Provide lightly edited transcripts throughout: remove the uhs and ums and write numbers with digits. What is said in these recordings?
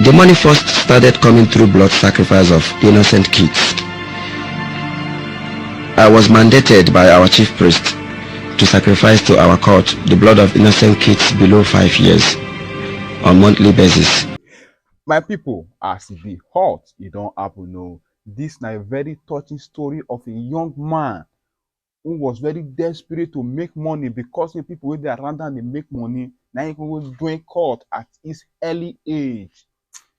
The money first started coming through blood sacrifice of innocent kids. I was mandated by our chief priest to sacrifice to our court the blood of innocent kids below 5 years on monthly basis. My people, as it be hot, it don't happen. No, this is a very touching story of a young man who was very desperate to make money because the people wey dey around am dey make money. Now he go join court at his early age.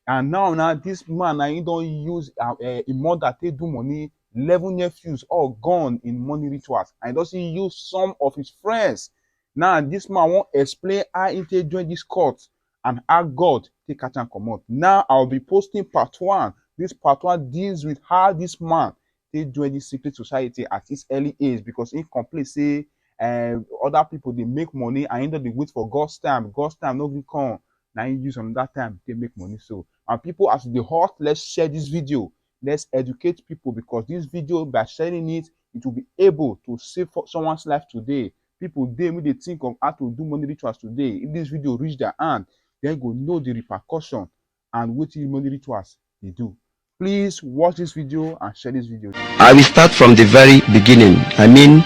And now this man he don't use a mother take do money. 11 nephews all gone in money rituals, and he doesn't use some of his friends. Now this man won't explain how he take join this court and how God take catch am comot. Now I'll be posting part 1. This part 1 deals with how this man take join this secret society at his early age, because he complain say other people they make money and they wait for God's time. God's time no gree come. Now you use on that time they make money. So, and people, as the hot, let's share this video. Let's educate people, because this video, by sharing it, it will be able to save someone's life today. People when they think of how to do money rituals today, if this video reach their hand, they go know the repercussion and what money rituals they do. Please watch this video and share this video. I will start from the very beginning. I mean,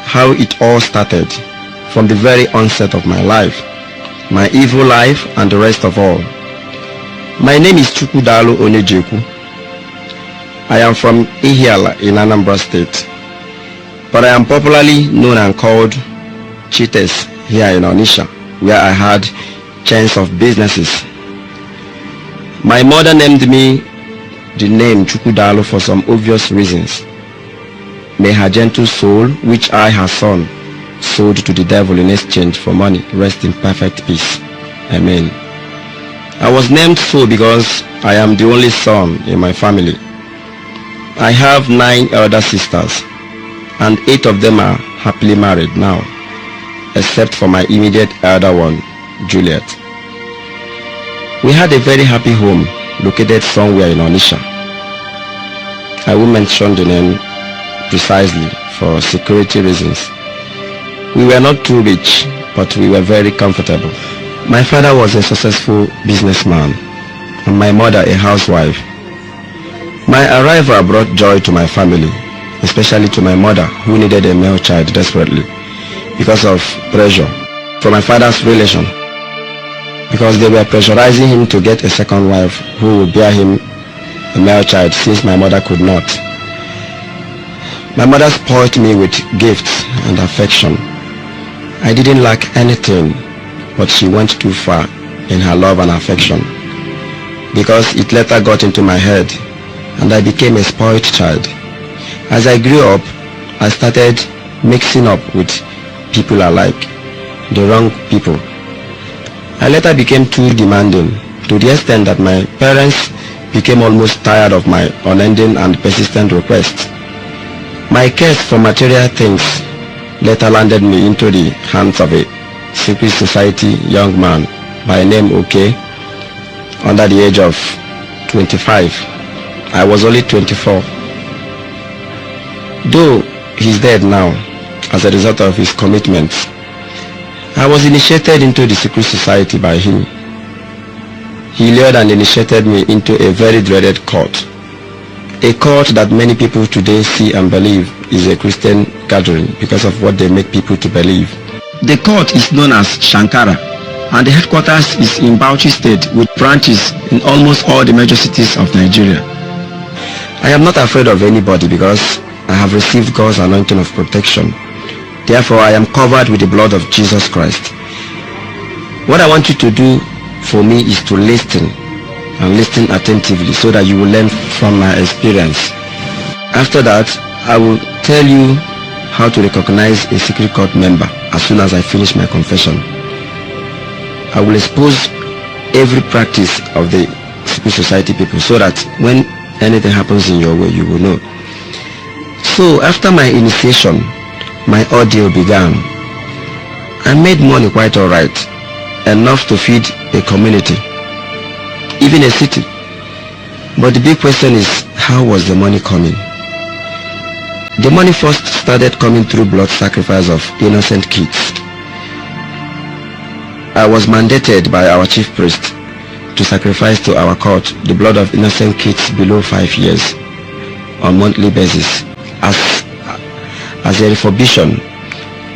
how it all started, from the very onset of my life, my evil life, and the rest of all. My name is rítuàal Onyejeku. I am from rítuàal in Anambra State, but I am popularly known and called Cheaters here in Onitsha, where I had chains of businesses. My mother named me the name rítuàal for some obvious reasons. May her gentle soul, which I, her son, sold to the devil in exchange for money, rest in perfect peace. Amen. I was named so because I am the only son in my family. I have 9 elder sisters, and 8 of them are happily married now, except for my immediate elder one, Juliet. We had a very happy home located somewhere in Onitsha. I will mention the name precisely for security reasons. We were not too rich, but we were very comfortable. My father was a successful businessman, and my mother a housewife. My arrival brought joy to my family, especially to my mother, who needed a male child desperately because of pressure from my father's relation, because they were pressurizing him to get a second wife who would bear him a male child, since my mother could not. My mother spoiled me with gifts and affection. I didn't lack anything, but she went too far in her love and affection, because it later got into my head and I became a spoiled child. As I grew up, I started mixing up with people I like, the wrong people. I later became too demanding, to the extent that my parents became almost tired of my unending and persistent requests. My quest for material things later landed me into the hands of a secret society young man by name OK, under the age of 25. I was only 24. Though he's dead now as a result of his commitments, I was initiated into the secret society by him. He lured and initiated me into a very dreaded cult. A cult that many people today see and believe is a Christian gathering because of what they make people to believe. The cult is known as Shankara, and the headquarters is in Bauchi State, with branches in almost all the major cities of Nigeria. I am not afraid of anybody because I have received God's anointing of protection. Therefore, I am covered with the blood of Jesus Christ. What I want you to do for me is to listen, and listen attentively, so that you will learn from my experience. After that, I will tell you how to recognize a secret cult member as soon as I finish my confession. I will expose every practice of the secret society people, so that when anything happens in your way, you will know. So after my initiation, my ordeal began. I made money quite alright, enough to feed a community, even a city. But the big question is, how was the money coming? The money first started coming through blood sacrifice of innocent kids. I was mandated by our chief priest to sacrifice to our court the blood of innocent kids below 5 years on monthly basis as a retribution,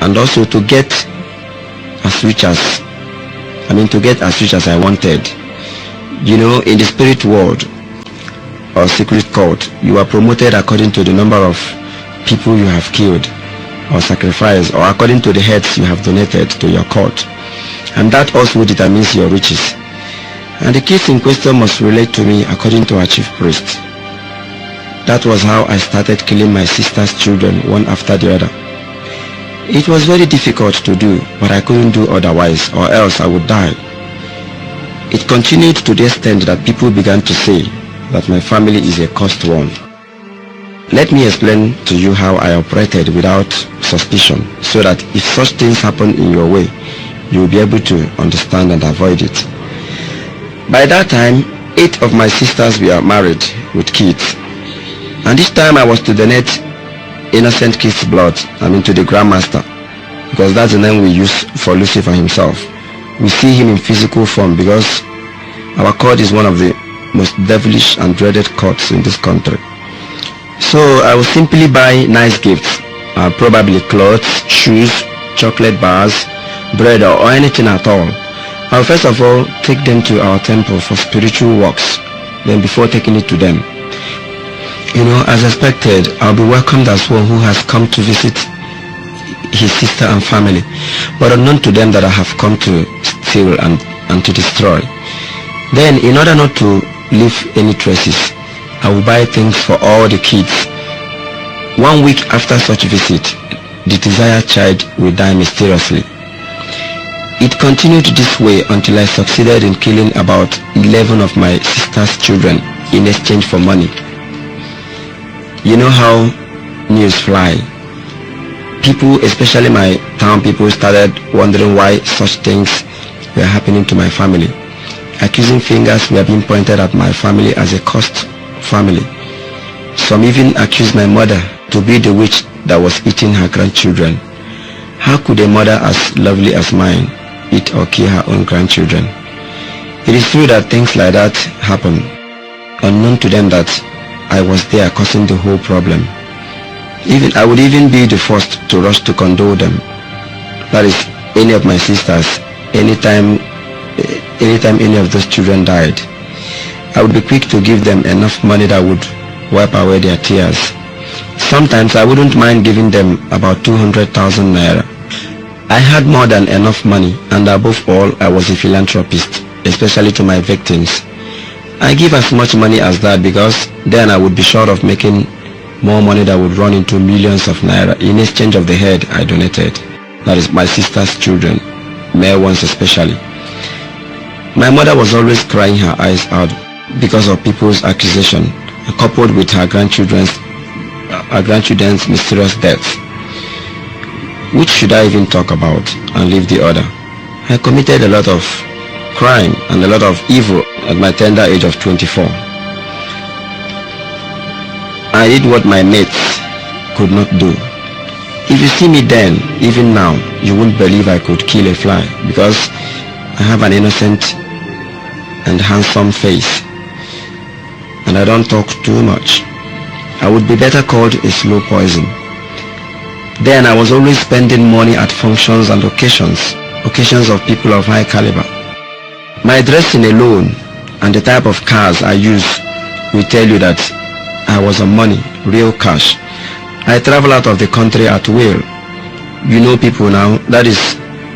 and also to get as rich as I wanted. You know, in the spirit world or secret court, you are promoted according to the number of people you have killed or sacrificed, or according to the heads you have donated to your court, and that also determines your riches. And the kids in question must relate to me according to our chief priest. That was how I started killing my sister's children one after the other. It was very difficult to do, but I couldn't do otherwise, or else I would die. It continued to the extent that people began to say that my family is a cursed one. Let me explain to you how I operated without suspicion, so that if such things happen in your way, you will be able to understand and avoid it. By that time, 8 of my sisters were married with kids, and each time I was to donate innocent kids' blood, to the Grandmaster, because that's the name we use for Lucifer himself. We see him in physical form because our court is one of the most devilish and dreaded courts in this country. So I will simply buy nice gifts, probably clothes, shoes, chocolate bars, bread, or anything at all. I'll first of all take them to our temple for spiritual works, then before taking it to them. You know, as expected, I'll be welcomed as one who has come to visit his sister and family, but unknown to them that I have come to steal and to destroy. Then, in order not to leave any traces, I will buy things for all the kids. 1 week after such visit, the desired child will die mysteriously. It continued this way until I succeeded in killing about 11 of my sister's children in exchange for money. You know how news fly. People, especially my town people, started wondering why such things were happening to my family. Accusing fingers were being pointed at my family as a cursed family. Some even accused my mother to be the witch that was eating her grandchildren. How could a mother as lovely as mine eat or kill her own grandchildren? It is true that things like that happen, unknown to them that I was there causing the whole problem. I would even be the first to rush to condole them. That is, any of my sisters, anytime any of those children died, I would be quick to give them enough money that would wipe away their tears. Sometimes I wouldn't mind giving them about 200,000 naira. I had more than enough money, and above all, I was a philanthropist, especially to my victims. I give as much money as that because then I would be sure of making more money that would run into millions of naira in exchange of the head I donated. That is my sister's children, male ones especially. My mother was always crying her eyes out because of people's accusation, coupled with her grandchildren's mysterious deaths. Which should I even talk about and leave the other? I committed a lot of crime and a lot of evil at my tender age of 24. I did what my mates could not do. If you see me then, even now, you won't believe I could kill a fly because I have an innocent and handsome face and I don't talk too much. I would be better called a slow poison. Then I was always spending money at functions and occasions of people of high caliber. My dressing alone and the type of cars I use will tell you that I was on money, real cash. I travel out of the country at will. You know people now, that is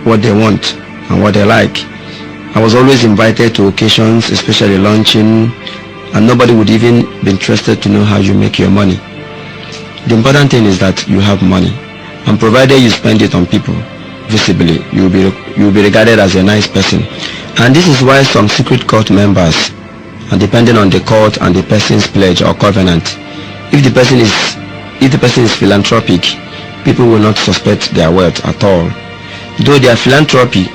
what they want and what they like. I was always invited to occasions, especially luncheon, and nobody would even be interested to know how you make your money. The important thing is that you have money, and provided you spend it on people, visibly, you will be regarded as a nice person. And this is why some secret cult members, and depending on the cult and the person's pledge or covenant, if the person is philanthropic, people will not suspect their wealth at all. Though their philanthropy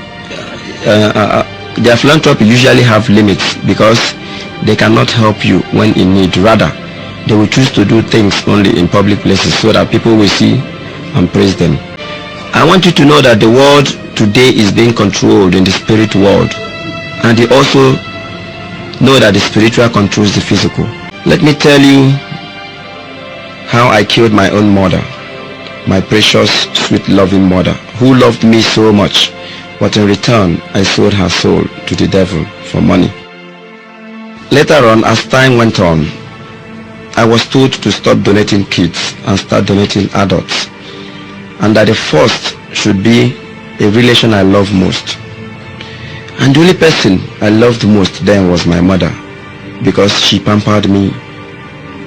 usually have limits because they cannot help you when in need. Rather, they will choose to do things only in public places so that people will see and praise them. I want you to know that the world today is being controlled in the spirit world, and they also know that the spiritual controls the physical. Let me tell you how I killed my own mother, my precious, sweet, loving mother, who loved me so much, but in return I sold her soul to the devil for money. Later on, as time went on, I was told to stop donating kids and start donating adults, and that the first should be a relation I love most. And the only person I loved most then was my mother, because she pampered me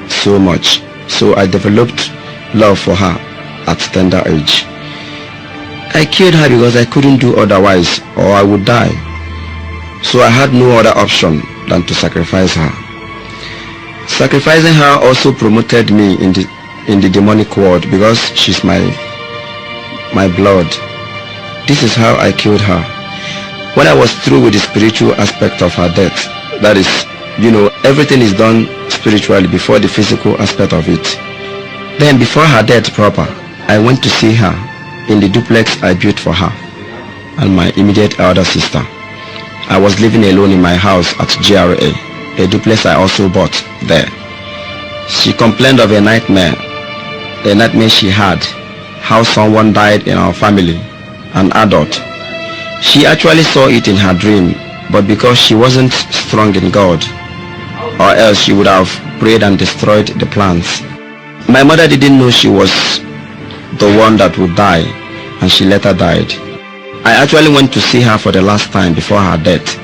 so much. So I developed love for her at tender age. I killed her because I couldn't do otherwise, or I would die. So I had no other option than to sacrifice her. Sacrificing her also promoted me in the demonic world, because she's my blood. This is how I killed her. When I was through with the spiritual aspect of her death, that is, everything is done spiritually before the physical aspect of it. Then before her death proper, I went to see her in the duplex I built for her and my immediate elder sister. I was living alone in my house at GRA, a duplex I also bought there. She complained of a nightmare she had, how someone died in our family, an adult. She actually saw it in her dream, but because she wasn't strong in God, or else she would have prayed and destroyed the plants. My mother didn't know she was the one that would die, and she later died. I actually went to see her for the last time before her death.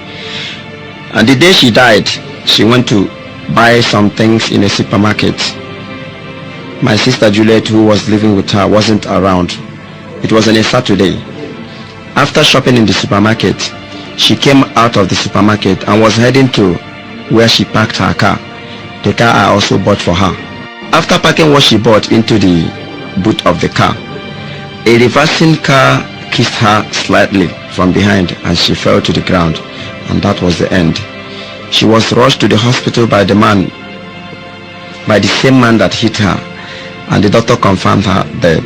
And the day she died, she went to buy some things in a supermarket. My sister Juliet, who was living with her, wasn't around. It was on a Saturday. After shopping in the supermarket, she came out of the supermarket and was heading to where she parked her car, the car I also bought for her. After parking what she bought into the boot of the car, a reversing car kissed her slightly from behind and she fell to the ground, and that was the end. She was rushed to the hospital by the same man that hit her, and the doctor confirmed her dead.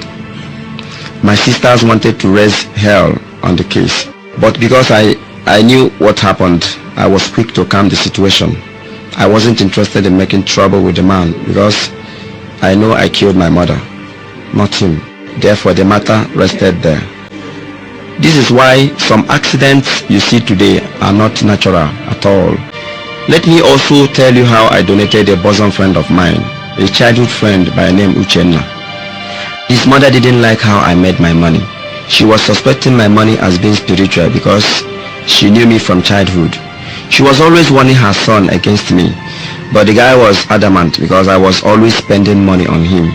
My sisters wanted to raise hell on the case, but because I knew what happened, I was quick to calm the situation. I wasn't interested in making trouble with the man, because I know I killed my mother, not him. Therefore the matter rested there. This is why some accidents you see today are not natural at all. Let me also tell you how I donated a bosom friend of mine, a childhood friend by name Uchenna. His mother didn't like how I made my money. She was suspecting my money as being spiritual because she knew me from childhood. She was always warning her son against me, but the guy was adamant because I was always spending money on him.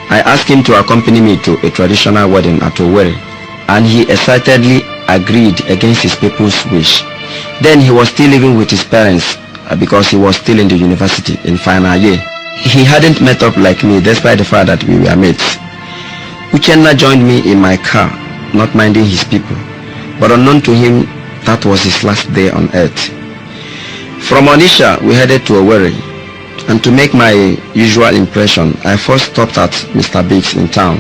I asked him to accompany me to a traditional wedding at Owerri, and he excitedly agreed against his people's wish. Then he was still living with his parents because he was still in the university in final year. He hadn't met up like me despite the fact that we were mates. Uchenna joined me in my car, not minding his people, but unknown to him, that was his last day on earth. From Onitsha, we headed to Owerri, and to make my usual impression, I first stopped at Mr. Biggs in town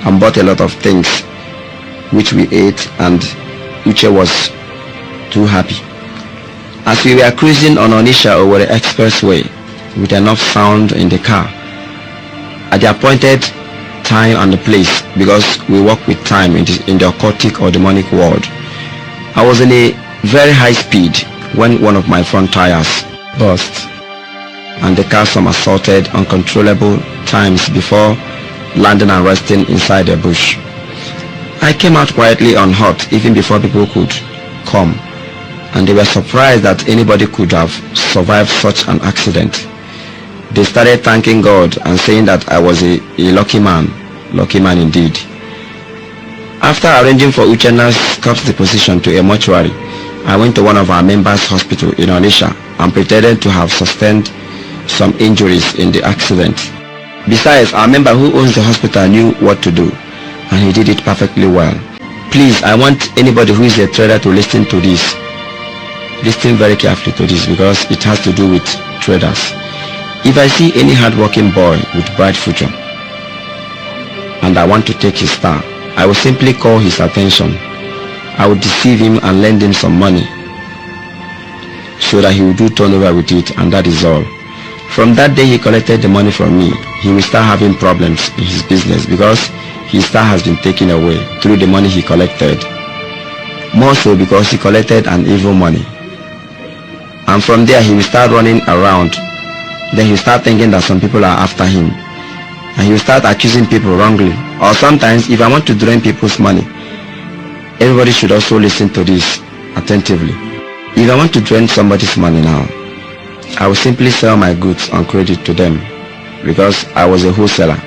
and bought a lot of things, which we ate, and Uche was too happy. As we were cruising on Onitsha Owerri Expressway with enough sound in the car, at the appointed time and the place, because we work with time in the occultic or demonic world, I was in a very high speed when one of my front tires burst and the car somersaulted uncontrollable times before landing and resting inside a bush. I came out quietly unhurt even before people could come, and they were surprised that anybody could have survived such an accident. They started thanking God and saying that I was a lucky man indeed. After arranging for Uchenna's corpse deposition to a mortuary, I went to one of our members' hospital in Onitsha and pretended to have sustained some injuries in the accident. Besides, our member who owns the hospital knew what to do, and he did it perfectly well. Please, I want anybody who is a trader to listen to this. Listen very carefully to this, because it has to do with traders. If I see any hard-working boy with bright future and I want to take his star, I will simply call his attention. I will deceive him and lend him some money. so that he will do turnover with it, and that is all. From that day he collected the money from me, he will start having problems in his business because his star has been taken away through the money he collected. More so because he collected an evil money. And from there he will start running around. Then he will start thinking that some people are after him. And he will start accusing people wrongly. Or sometimes if I want to drain people's money, everybody should also listen to this attentively. If I want to drain somebody's money now, I will simply sell my goods on credit to them because I was a wholesaler.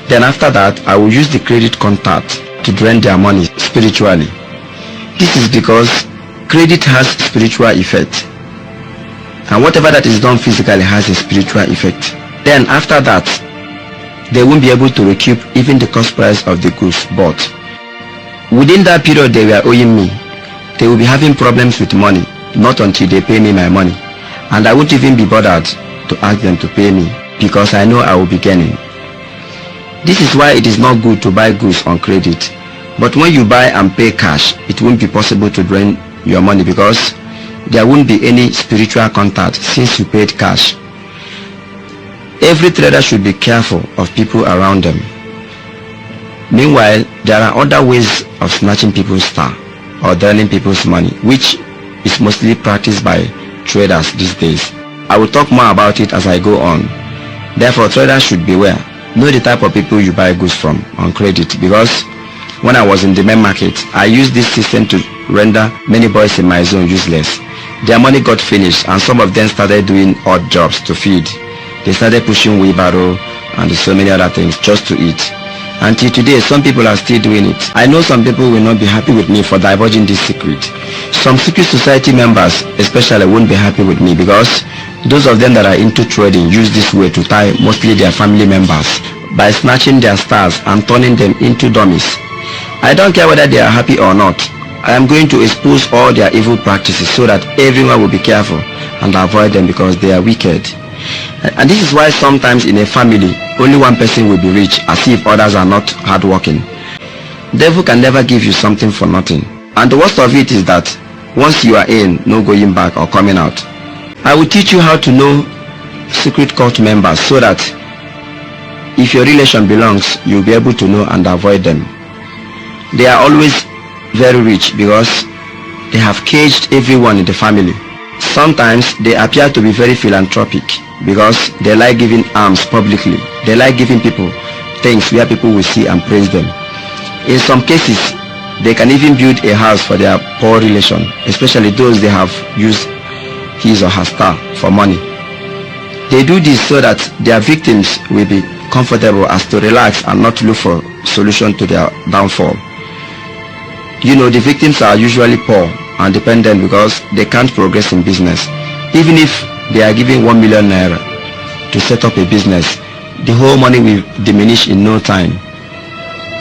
Then after that, I will use the credit contact to drain their money spiritually. This is because credit has spiritual effect. And whatever that is done physically has a spiritual effect. Then after that, they won't be able to recoup even the cost price of the goods bought. Within that period they were owing me, they will be having problems with money, not until they pay me my money. And I won't even be bothered to ask them to pay me because I know I will be gaining. This is why it is not good to buy goods on credit. But when you buy and pay cash, it won't be possible to drain your money because there won't be any spiritual contact since you paid cash. Every trader should be careful of people around them. Meanwhile, there are other ways of snatching people's star or draining people's money, which is mostly practiced by traders these days. I will talk more about it as I go on. Therefore, traders should beware. Know the type of people you buy goods from on credit, because when I was in the main market, I used this system to render many boys in my zone useless. Their money got finished and some of them started doing odd jobs to feed. They started pushing wheelbarrow and so many other things just to eat. Until today, some people are still doing it. I know some people will not be happy with me for divulging this secret. Some secret society members especially won't be happy with me because those of them that are into trading use this way to tie mostly their family members by snatching their stars and turning them into dummies. I don't care whether they are happy or not. I am going to expose all their evil practices so that everyone will be careful and avoid them because they are wicked. And this is why sometimes in a family, only one person will be rich as if others are not hardworking. Devil can never give you something for nothing. And the worst of it is that once you are in, no going back or coming out. I will teach you how to know secret cult members so that if your relation belongs, you'll be able to know and avoid them. They are always very rich because they have caged everyone in the family. Sometimes they appear to be very philanthropic because they like giving alms publicly. They like giving people things where people will see and praise them. In some cases, they can even build a house for their poor relation, especially those they have used his or her star for money. They do this so that their victims will be comfortable as to relax and not look for solution to their downfall. You know, the victims are usually poor and dependent because they can't progress in business. Even if they are giving 1 million naira to set up a business, the whole money will diminish in no time.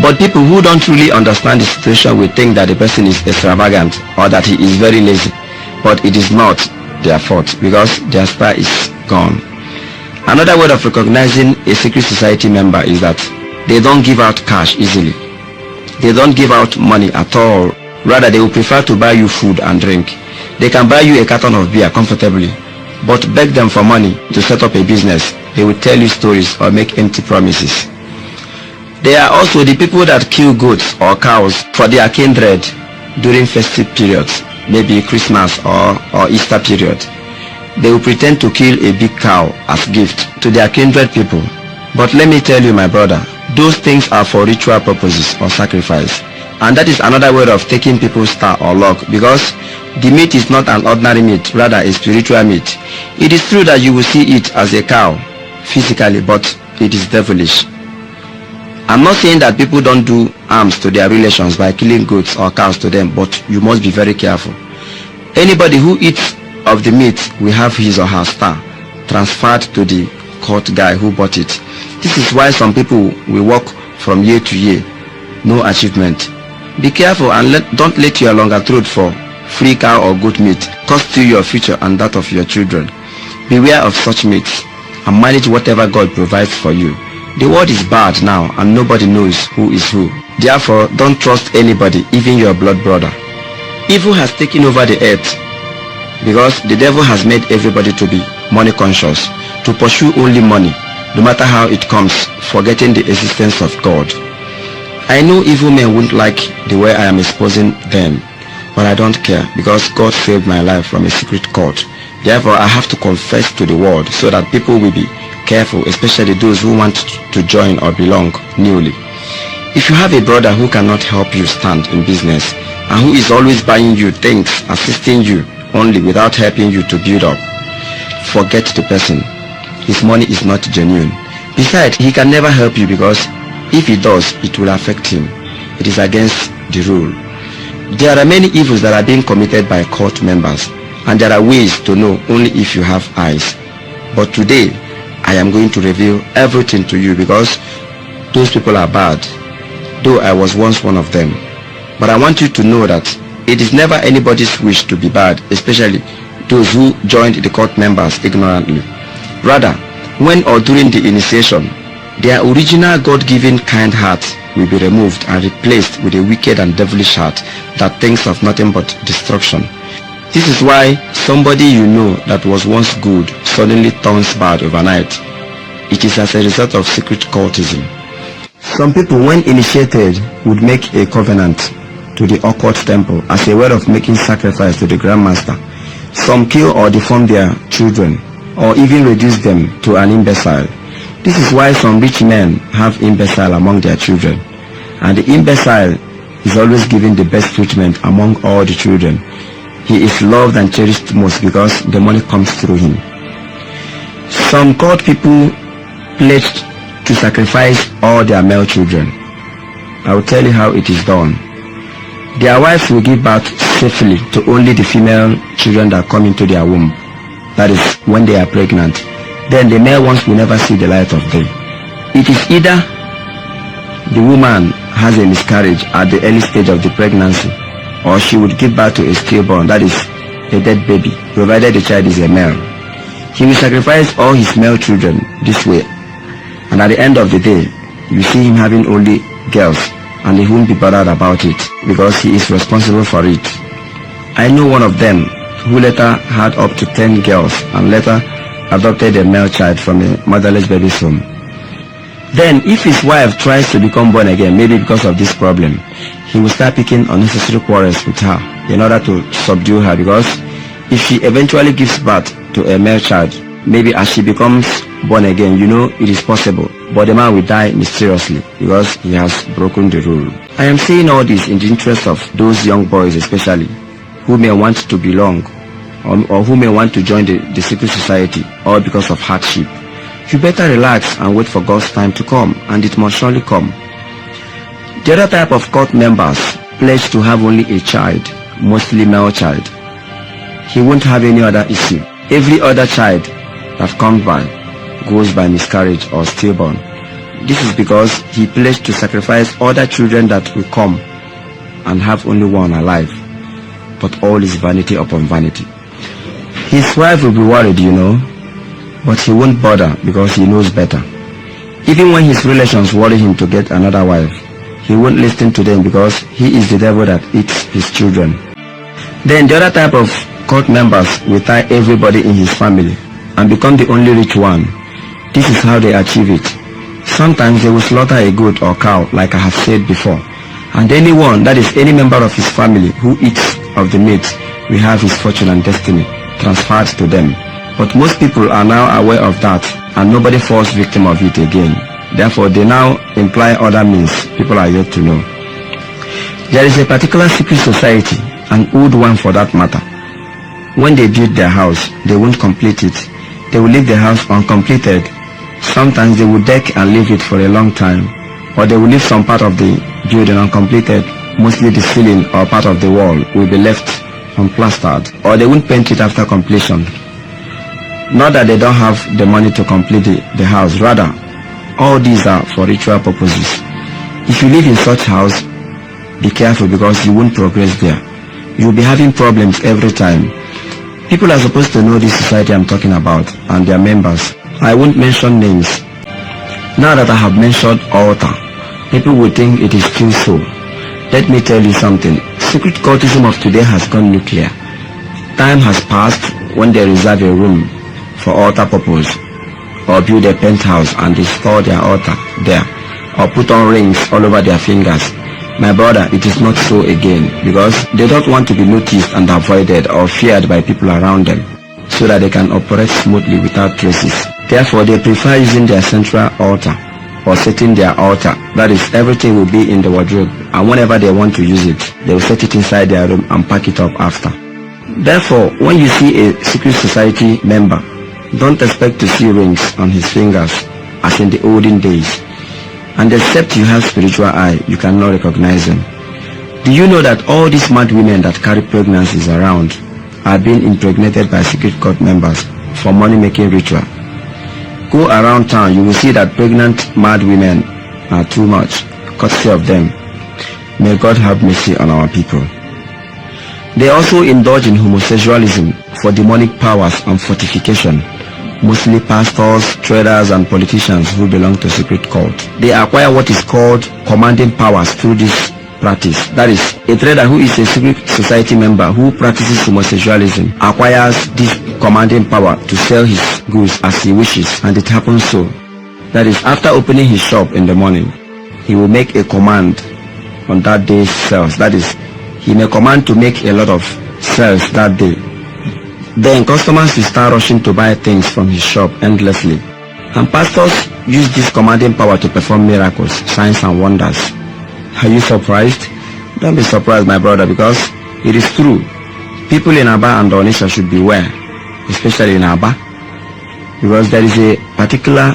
But people who don't really understand the situation will think that the person is extravagant or that he is very lazy. But it is not their fault because their star is gone. Another way of recognizing a secret society member is that they don't give out cash easily. They don't give out money at all. Rather, they will prefer to buy you food and drink. They can buy you a carton of beer comfortably, but beg them for money to set up a business. They will tell you stories or make empty promises. They are also the people that kill goats or cows for their kindred during festive periods, maybe Christmas or Easter period. They will pretend to kill a big cow as gift to their kindred people. But let me tell you, my brother, those things are for ritual purposes or sacrifice. And that is another way of taking people's star or luck, because the meat is not an ordinary meat, rather a spiritual meat. It is true that you will see it as a cow physically, but it is devilish. I'm not saying that people don't do harms to their relations by killing goats or cows to them, but you must be very careful. Anybody who eats of the meat will have his or her star transferred to the court guy who bought it. This is why some people will walk from year to year, no achievement. Be careful and don't let your longer throat for free cow or goat meat cost you your future and that of your children. Beware of such meats and manage whatever God provides for you. The world is bad now and nobody knows who is who. Therefore, don't trust anybody, even your blood brother. Evil has taken over the earth. because the devil has made everybody to be money conscious, to pursue only money, no matter how it comes, forgetting the existence of God. I know evil men won't like the way I am exposing them, but I don't care because God saved my life from a secret court. Therefore, I have to confess to the world so that people will be careful, especially those who want to join or belong newly. If you have a brother who cannot help you stand in business and who is always buying you things, assisting you only without helping you to build up, forget the person. His money is not genuine. Besides, he can never help you because if he does, it will affect him. It is against the rule. There are many evils that are being committed by cult members, and there are ways to know only if you have eyes. But today, I am going to reveal everything to you because those people are bad, though I was once one of them. But I want you to know that it is never anybody's wish to be bad, especially those who joined the cult members ignorantly. Rather, when or during the initiation, their original God-given kind heart will be removed and replaced with a wicked and devilish heart that thinks of nothing but destruction. This is why somebody you know that was once good suddenly turns bad overnight. It is as a result of secret cultism. Some people, when initiated, would make a covenant to the occult temple as a way of making sacrifice to the grandmaster. Some kill or deform their children, or even reduce them to an imbecile. This is why some rich men have imbecile among their children, and the imbecile is always given the best treatment among all the children. He is loved and cherished most because the money comes through him. Some cult people pledged to sacrifice all their male children. I will tell you how it is done. Their wives will give birth safely to only the female children that come into their womb. That is when they are pregnant. Then the male ones will never see the light of day. It is either the woman has a miscarriage at the early stage of the pregnancy, or she would give birth to a stillborn, that is a dead baby, provided the child is a male. He will sacrifice all his male children this way, and at the end of the day, you see him having only girls, and he won't be bothered about it because he is responsible for it. I know one of them who later had up to 10 girls and later adopted a male child from a motherless baby's home. Then if his wife tries to become born again, maybe because of this problem, he will start picking unnecessary quarrels with her in order to subdue her, because if she eventually gives birth to a male child, maybe as she becomes born again, you know it is possible, but the man will die mysteriously because he has broken the rule. I am saying all this in the interest of those young boys especially, who may want to belong or who may want to join the secret society, all because of hardship. You better relax and wait for God's time to come, and it must surely come. The other type of cult members pledge to have only a child, mostly male child. He won't have any other issue. Every other child that comes by goes by miscarriage or stillborn. This is because he pledged to sacrifice other children that will come and have only one alive. But all is vanity upon vanity. His wife will be worried, you know, but he won't bother because he knows better. Even when his relations worry him to get another wife, he won't listen to them because he is the devil that eats his children. Then the other type of cult members will tie everybody in his family and become the only rich one. This is how they achieve it. Sometimes they will slaughter a goat or cow, like I have said before, and anyone, that is any member of his family who eats of the meat, will have his fortune and destiny transferred to them. But most people are now aware of that, and nobody falls victim of it again. Therefore, they now imply other means people are yet to know. There is a particular secret society, an old one for that matter. When they build their house, they won't complete it. They will leave the house uncompleted. Sometimes they will deck and leave it for a long time, or they will leave some part of the building uncompleted. Mostly the ceiling or part of the wall will be left unplastered, or they won't paint it after completion. Not that they don't have the money to complete the house, rather, all these are for ritual purposes. If you live in such house, be careful because you won't progress there. You'll be having problems every time. People are supposed to know this society I'm talking about and their members. I won't mention names. Now that I have mentioned altar, people will think it is still so. Let me tell you something. Secret cultism of today has gone nuclear. Time has passed when they reserve a room for altar purpose, or build a penthouse and install their altar there, or put on rings all over their fingers. My brother, it is not so again, because they don't want to be noticed and avoided or feared by people around them, so that they can operate smoothly without traces. Therefore, they prefer using their central altar or setting their altar. That is, everything will be in the wardrobe, and whenever they want to use it, they will set it inside their room and pack it up after. Therefore, when you see a secret society member, don't expect to see rings on his fingers as in the olden days. And except you have spiritual eye, you cannot recognize them. Do you know that all these mad women that carry pregnancies around are being impregnated by secret cult members for money-making ritual? Go around town, you will see that pregnant mad women are too much, courtesy of them. May God have mercy on our people. They also indulge in homosexualism for demonic powers and fortification, mostly pastors, traders, and politicians who belong to secret cult. They acquire what is called commanding powers through this practice. That is, a trader who is a secret society member who practices homosexualism acquires this commanding power to sell his goods as he wishes, and it happens so. That is, after opening his shop in the morning, he will make a command on that day's sales. That is, he may command to make a lot of sales that day. Then customers will start rushing to buy things from his shop endlessly. And pastors use this commanding power to perform miracles, signs and wonders. Are you surprised? Don't be surprised, my brother, because it is true. People in Aba and Onisha should beware, especially in Aba, because there is a particular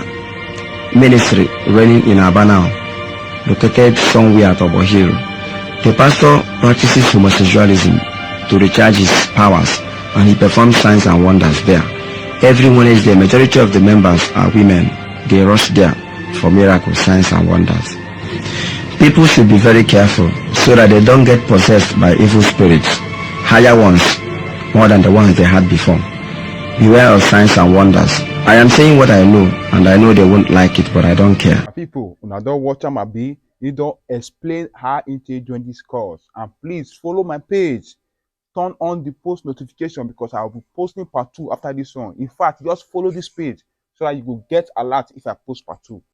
ministry running in Aba now, located somewhere at Obohiro. The pastor practices homosexualism to recharge his powers, and he performs signs and wonders there. Every Wednesday, the majority of the members are women. They rush there for miracles, signs and wonders. People should be very careful so that they don't get possessed by evil spirits, higher ones, more than the ones they had before. Beware of signs and wonders. I am saying what I know, and I know they won't like it, but I don't care. People, una don watch am abi, you don explain how into join this course, and please follow my page. Turn on the post notification because I will be posting part 2 after this one. In fact, just follow this page so that you will get alert if I post part 2.